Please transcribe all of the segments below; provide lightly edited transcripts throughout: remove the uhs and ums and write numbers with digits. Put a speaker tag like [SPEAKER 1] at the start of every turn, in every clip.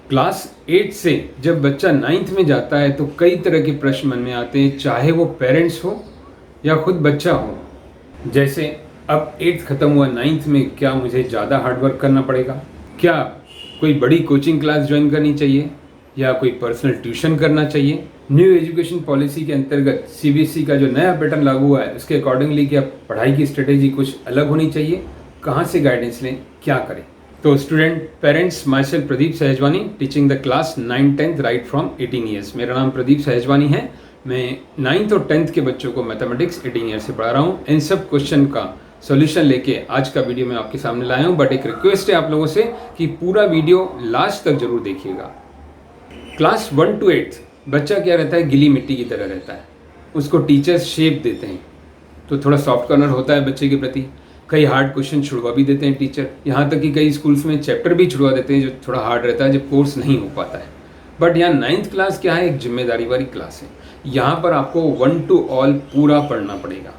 [SPEAKER 1] Class 8 से जब बच्चा 9th में जाता है तो कई तरह के प्रश्न मन में आते हैं, चाहे वो पेरेंट्स हो या खुद बच्चा हो। जैसे अब 8th खत्म हुआ, 9th में क्या मुझे ज़्यादा हार्डवर्क करना पड़ेगा, क्या कोई बड़ी कोचिंग क्लास ज्वाइन करनी चाहिए या कोई पर्सनल ट्यूशन करना चाहिए। न्यू एजुकेशन पॉलिसी के अंतर्गत सीबीएसई का जो नया पैटर्न लागू हुआ है उसके अकॉर्डिंगली क्या पढ़ाई की स्ट्रेटेजी कुछ अलग होनी चाहिए, कहाँ से गाइडेंस लें, क्या करें। तो student parents, my self Pradeep Sahajwani, teaching the class 9th-10th right from 18 years. मेरा नाम प्रदीप सहजवानी है। मैं 9th और 10th के बच्चों को मैथमेटिक्स 18 ईयर से पढ़ा रहा हूँ। इन सब क्वेश्चन का सॉल्यूशन लेके आज का वीडियो मैं आपके सामने लाया हूँ। बट एक रिक्वेस्ट है आप लोगों से कि पूरा वीडियो लास्ट तक जरूर देखिएगा। क्लास 1 to 8 बच्चा क्या रहता है, गिली मिट्टी की तरह रहता है। उसको टीचर्स शेप देते हैं तो थोड़ा सॉफ्ट कॉर्नर होता है बच्चे के प्रति। कई हार्ड क्वेश्चन छुड़वा भी देते हैं टीचर, यहाँ तक कि कई स्कूल्स में चैप्टर भी छुड़वा देते हैं जो थोड़ा हार्ड रहता है जब कोर्स नहीं हो पाता है। बट यहाँ 9th क्लास क्या है, एक जिम्मेदारी वाली क्लास है। यहाँ पर आपको 1 to all पूरा पढ़ना पड़ेगा।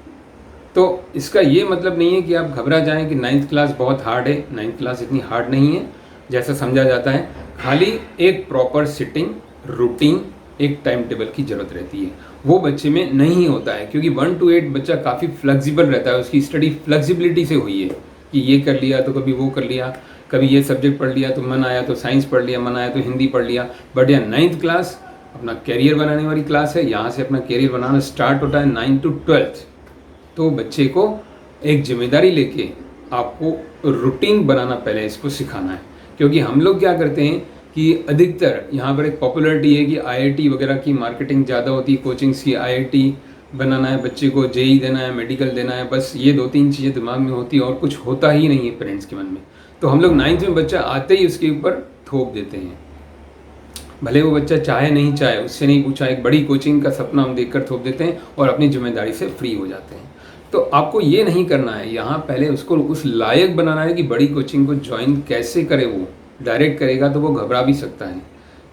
[SPEAKER 1] तो इसका ये मतलब नहीं है कि आप घबरा जाएं कि 9th क्लास बहुत हार्ड है। 9th क्लास इतनी हार्ड नहीं है जैसा समझा जाता है। खाली एक प्रॉपर सिटिंग, रूटीन, एक टाइम टेबल की ज़रूरत रहती है। वो बच्चे में नहीं होता है क्योंकि 1 to 8 बच्चा काफ़ी फ्लेक्सिबल रहता है। उसकी स्टडी फ्लेक्सिबिलिटी से हुई है कि ये कर लिया तो कभी वो कर लिया, कभी ये सब्जेक्ट पढ़ लिया तो मन आया तो साइंस पढ़ लिया, मन आया तो हिंदी पढ़ लिया। बट यह 9th क्लास अपना कैरियर बनाने वाली क्लास है। यहाँ से अपना कैरियर बनाना स्टार्ट होता है 9 to 12। तो बच्चे को एक जिम्मेदारी लेके आपको रूटीन बनाना पहले इसको सिखाना है। क्योंकि हम लोग क्या करते हैं कि अधिकतर यहाँ पर एक पॉपुलरिटी है कि आईआईटी वगैरह की मार्केटिंग ज़्यादा होती है, कोचिंग्स की। आईआईटी बनाना है बच्चे को, जेई देना है, मेडिकल देना है, बस ये 2-3 चीज़ें दिमाग में होती है और कुछ होता ही नहीं है पेरेंट्स के मन में। तो हम लोग 9th में बच्चा आते ही उसके ऊपर थोप देते हैं, भले वो बच्चा चाहे नहीं चाहे, उससे नहीं पूछा, एक बड़ी कोचिंग का सपना हम देखकर थोप देते हैं और अपनी जिम्मेदारी से फ्री हो जाते हैं। तो आपको ये नहीं करना है। यहाँ पहले उसको उस लायक बनाना है कि बड़ी कोचिंग को ज्वाइन कैसे करे। वो डायरेक्ट करेगा तो वो घबरा भी सकता है।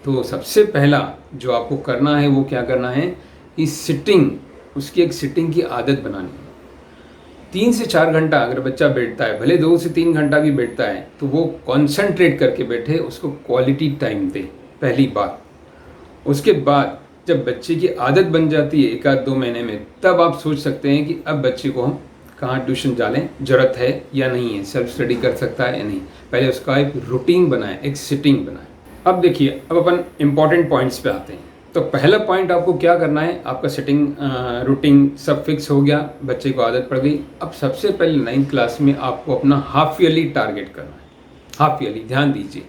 [SPEAKER 1] तो सबसे पहला जो आपको करना है वो क्या करना है कि सिटिंग, उसकी एक सिटिंग की आदत बनानी है। 3 से 4 घंटा अगर बच्चा बैठता है, भले 2 से 3 घंटा भी बैठता है, तो वो कॉन्सेंट्रेट करके बैठे, उसको क्वालिटी टाइम दे, पहली बात। उसके बाद जब बच्चे की आदत बन जाती है 1-2 महीने में, तब आप सोच सकते हैं कि अब बच्चे को हम कहाँ ट्यूशन डालें, ज़रूरत है या नहीं है, सेल्फ स्टडी कर सकता है या नहीं। पहले उसका एक रूटीन बनाए, एक सिटिंग बनाए। अब देखिए, अब अपन इम्पॉर्टेंट पॉइंट्स पे आते हैं। तो पहला पॉइंट आपको क्या करना है, आपका सिटिंग, रूटीन सब फिक्स हो गया, बच्चे को आदत पड़ गई। अब सबसे पहले 9th क्लास में आपको अपना हाफ ईयरली टारगेट करना है। हाफ ईयरली, ध्यान दीजिए,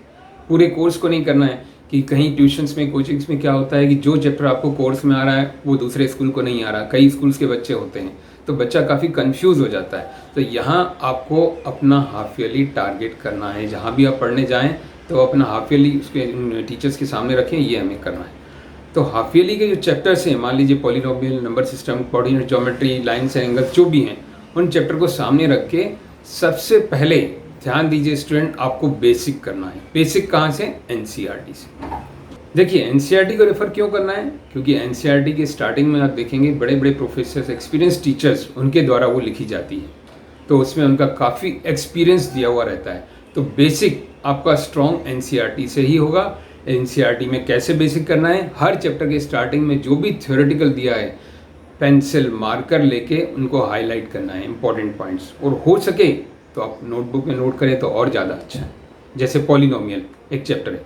[SPEAKER 1] पूरे कोर्स को नहीं करना है। कि कहीं ट्यूशन्स में, कोचिंग्स में क्या होता है कि जो चैप्टर आपको कोर्स में आ रहा है वो दूसरे स्कूल को नहीं आ रहा। कई स्कूल्स के बच्चे होते हैं तो बच्चा काफ़ी कंफ्यूज हो जाता है। तो यहाँ आपको अपना हाफ ईयरली टारगेट करना है। जहाँ भी आप पढ़ने जाएं तो अपना हाफ ईयरली उसके टीचर्स के सामने रखें, ये हमें करना है। तो हाफ ईयरली के जो चैप्टर्स हैं, मान लीजिए polynomial, number system, coordinate geometry, lines and angles, जो भी हैं, उन चैप्टर को सामने रख के सबसे पहले ध्यान दीजिए स्टूडेंट, आपको बेसिक करना है। बेसिक कहाँ से? एनसीईआरटी से। देखिए, एनसीईआरटी को रेफर क्यों करना है? क्योंकि एनसीईआरटी के स्टार्टिंग में आप देखेंगे बड़े बड़े प्रोफेसर्स, एक्सपीरियंस टीचर्स, उनके द्वारा वो लिखी जाती है। तो उसमें उनका काफ़ी एक्सपीरियंस दिया हुआ रहता है। तो बेसिक आपका स्ट्रॉन्ग एनसीईआरटी से ही होगा। एनसीईआरटी में कैसे बेसिक करना है? हर चैप्टर के स्टार्टिंग में जो भी थ्योरेटिकल दिया है, पेंसिल, मार्कर लेके उनको हाईलाइट करना है, इंपॉर्टेंट पॉइंट्स। और हो सके तो आप नोटबुक में नोट करें तो और ज़्यादा अच्छा है। जैसे पॉलिनोमियल एक चैप्टर है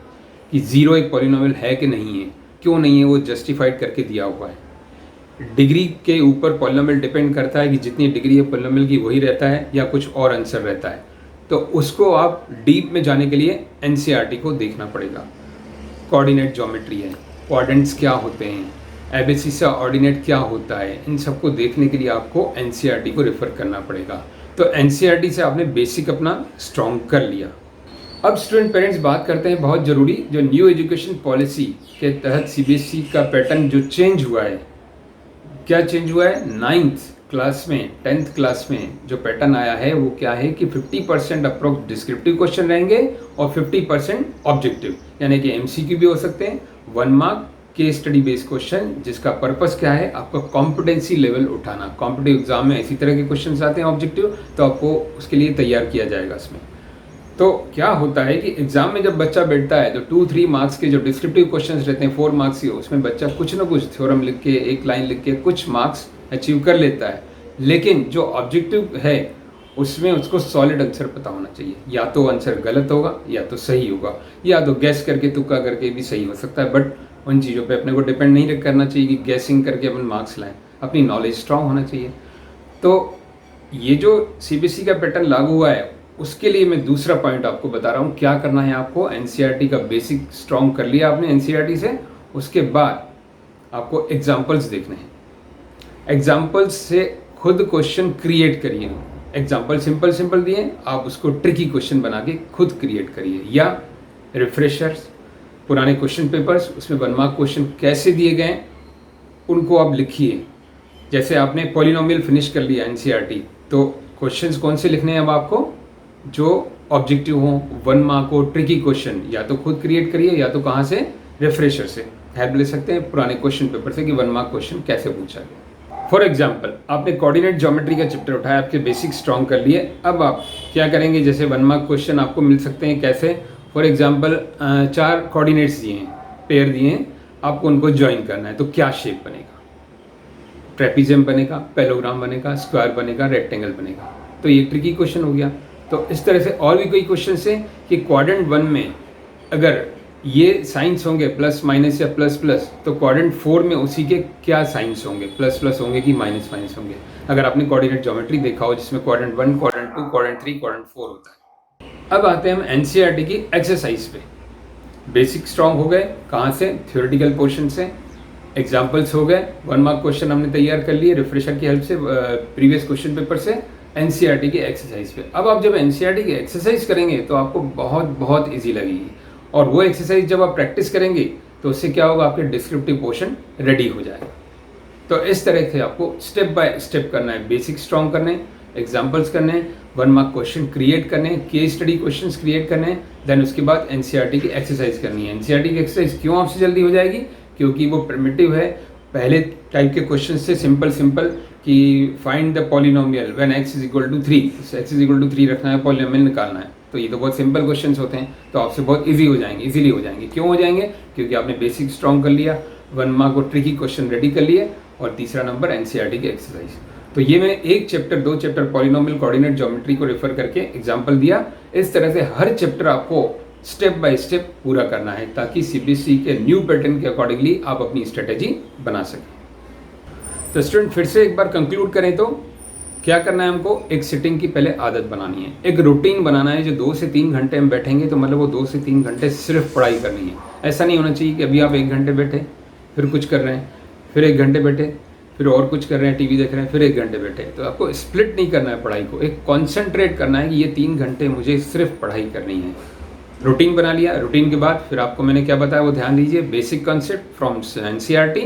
[SPEAKER 1] कि 0 एक पॉलिनोमियल है कि नहीं है, क्यों नहीं है, वो जस्टिफाइड करके दिया हुआ है। डिग्री के ऊपर पॉलिनोमियल डिपेंड करता है कि जितनी डिग्री है पॉलिनोमियल की वही रहता है या कुछ और आंसर रहता है। तो उसको आप डीप में जाने के लिए एनसीईआरटी को देखना पड़ेगा। कोऑर्डिनेट ज्योमेट्री है, क्वाड्रेंट्स क्या होते हैं, एबेसिस का ऑर्डिनेट क्या होता है, इन सबको देखने के लिए आपको एनसीईआरटी को रेफर करना पड़ेगा। तो एनसीईआरटी से आपने बेसिक अपना स्ट्रॉन्ग कर लिया। अब स्टूडेंट पेरेंट्स बात करते हैं बहुत ज़रूरी, जो न्यू एजुकेशन पॉलिसी के तहत सीबीएसई का पैटर्न जो चेंज हुआ है। क्या चेंज हुआ है? 9th क्लास में, 10th क्लास में जो पैटर्न आया है वो क्या है कि 50% अप्रोक्स डिस्क्रिप्टिव क्वेश्चन रहेंगे और 50% ऑब्जेक्टिव, यानी कि एमसीक्यू भी हो सकते हैं, 1 मार्क के स्टडी बेस्ड क्वेश्चन, जिसका पर्पस क्या है? आपका कॉम्पिटेंसी लेवल उठाना। कॉम्पिटेटिव एग्जाम में इसी तरह के क्वेश्चन आते हैं ऑब्जेक्टिव, तो आपको उसके लिए तैयार किया जाएगा इसमें। तो क्या होता है कि एग्जाम में जब बच्चा बैठता है तो 2-3 मार्क्स के जो डिस्क्रिप्टिव क्वेश्चंस रहते हैं 4 मार्क्स के, उसमें बच्चा कुछ ना कुछ थ्योरम लिख के, एक लाइन लिख के कुछ मार्क्स अचीव कर लेता है। लेकिन जो ऑब्जेक्टिव है उसमें उसको सॉलिड आंसर पता होना चाहिए। या तो आंसर गलत होगा या तो सही होगा, या तो गैस करके तुक्का करके भी सही हो सकता है। बट उन चीज़ों पे अपने को डिपेंड नहीं करना चाहिए कि गैसिंग करके अपन मार्क्स लाएं। अपनी नॉलेज स्ट्रांग होना चाहिए। तो ये जो सीबीएसई का पैटर्न लागू हुआ है उसके लिए मैं दूसरा पॉइंट आपको बता रहा हूँ। क्या करना है आपको, एनसीईआरटी का बेसिक स्ट्रांग कर लिया आपने एनसीईआरटी से, उसके बाद आपको एग्जाम्पल्स देखने हैं। एग्जाम्पल्स से खुद क्वेश्चन क्रिएट करिए। एग्जाम्पल सिंपल सिंपल दिए, आप उसको ट्रिकी क्वेश्चन बना के खुद क्रिएट करिए। या रिफ्रेशर्स, पुराने क्वेश्चन पेपर्स, उसमें 1 मार्क क्वेश्चन कैसे दिए गए उनको आप लिखिए। जैसे आपने पॉलिनोमियल फिनिश कर लिया एनसीईआरटी, तो क्वेश्चंस कौन से लिखने हैं अब आपको, जो ऑब्जेक्टिव हो, 1 मार्क हो, ट्रिकी क्वेश्चन, या तो खुद क्रिएट करिए या तो कहाँ से, रिफ्रेशर से हेल्प ले सकते हैं पुराने क्वेश्चन पेपर से कि 1 मार्क क्वेश्चन कैसे पूछा गया। फॉर एग्जाम्पल, आपने कोऑर्डिनेट ज्योमेट्री का चैप्टर उठाया, आपके बेसिक स्ट्रॉन्ग कर लिए। अब आप क्या करेंगे, जैसे 1 मार्क क्वेश्चन आपको मिल सकते हैं कैसे, फॉर एग्जाम्पल 4 कोऑर्डिनेट्स दिए हैं, पेयर दिए हैं, आपको उनको ज्वाइन करना है। तो क्या शेप बनेगा, ट्रेपीजियम बनेगा, पैलोग्राम बनेगा, स्क्वायर बनेगा, रेक्टेंगल बनेगा। तो ये ट्रिकी क्वेश्चन हो गया। तो इस तरह से और भी कोई क्वेश्चन है कि क्वाड्रेंट 1 में अगर ये साइंस होंगे प्लस माइनस या प्लस प्लस, तो क्वाड्रेंट 4 में उसी के क्या साइंस होंगे, प्लस प्लस होंगे कि माइनस माइनस होंगे। अगर आपने कोऑर्डिनेट ज्योमेट्री देखा हो जिसमें क्वाड्रेंट 1, क्वाड्रेंट 2, क्वाड्रेंट 3, क्वाड्रेंट 4 होता है। अब आते हैं हम एनसीईआरटी की एक्सरसाइज पे। बेसिक स्ट्रॉन्ग हो गए, कहाँ से, थ्योरेटिकल पोर्शन से। एग्जाम्पल्स हो गए, 1 मार्क क्वेश्चन हमने तैयार कर लिए रिफ्रेशर की हेल्प से, प्रीवियस क्वेश्चन पेपर से, एनसीईआरटी की एक्सरसाइज पे। अब आप जब एनसीईआरटी की एक्सरसाइज करेंगे तो आपको बहुत बहुत इजी लगेगी, और वो एक्सरसाइज जब आप प्रैक्टिस करेंगे तो उससे क्या होगा, आपके डिस्क्रिप्टिव पोर्शन रेडी हो जाएगा। तो इस तरह से आपको स्टेप बाय स्टेप करना है। बेसिक स्ट्रॉन्ग करने, एग्जाम्पल्स करने, 1 मार्क क्वेश्चन क्रिएट करने, केस स्टडी क्वेश्चंस क्रिएट करने, देन उसके बाद एनसीईआरटी की एक्सरसाइज करनी है। एनसीईआरटी की एक्सरसाइज क्यों आपसे जल्दी हो जाएगी, क्योंकि वो प्रिमिटिव है। पहले टाइप के क्वेश्चन से सिंपल सिंपल कि find the polynomial when x is equal to 3, x is equal to 3 रखना है, पॉलिनोमियल निकालना है। तो ये तो बहुत सिंपल क्वेश्चंस होते हैं, तो आपसे बहुत इजी हो जाएंगे, इजीली हो जाएंगे। क्यों हो जाएंगे, क्योंकि आपने बेसिक स्ट्रॉन्ग कर लिया, 1 मार्क को ट्रिकी क्वेश्चन रेडी कर लिए, और तीसरा नंबर एनसीईआरटी की एक्सरसाइज। तो ये मैंने 1 chapter 2 chapter polynomial coordinate geometry को रेफर करके एग्जाम्पल दिया। इस तरह से हर चैप्टर आपको स्टेप बाय स्टेप पूरा करना है, ताकि सीबीएसई के न्यू पैटर्न के अकॉर्डिंगली आप अपनी स्ट्रेटेजी बना सकें। तो स्टूडेंट फिर से एक बार कंक्लूड करें तो क्या करना है हमको, एक सिटिंग की पहले आदत बनानी है, एक रूटीन बनाना है। जो 2 से 3 घंटे हम बैठेंगे तो मतलब वो 2 से 3 घंटे सिर्फ पढ़ाई करनी है। ऐसा नहीं होना चाहिए कि अभी आप 1 घंटे बैठे फिर कुछ कर रहे हैं, फिर 1 घंटे बैठे फिर और कुछ कर रहे हैं, टीवी देख रहे हैं, फिर 1 घंटे बैठे। तो आपको स्प्लिट नहीं करना है पढ़ाई को, एक कॉन्सेंट्रेट करना है कि ये 3 घंटे मुझे सिर्फ पढ़ाई करनी है। रूटीन बना लिया, रूटीन के बाद फिर आपको मैंने क्या बताया वो ध्यान दीजिए। Basic concept from NCERT,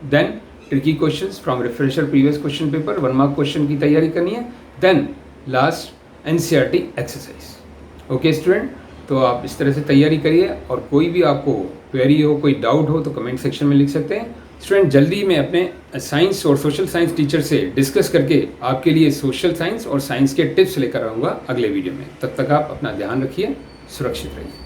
[SPEAKER 1] then tricky questions from refresher previous question paper, 1 mark question की तैयारी करनी है, then last NCERT exercise. Okay student, तो आप इस तरह से तैयारी करिए, और कोई भी आपको क्वेरी हो, कोई डाउट हो तो कमेंट सेक्शन में लिख सकते हैं। स्टूडेंट जल्दी मैं अपने साइंस और सोशल साइंस टीचर से डिस्कस करके आपके लिए सोशल साइंस और साइंस के टिप्स लेकर आऊँगा अगले वीडियो में। तब तक आप अपना ध्यान रखिए, सुरक्षित रहिए।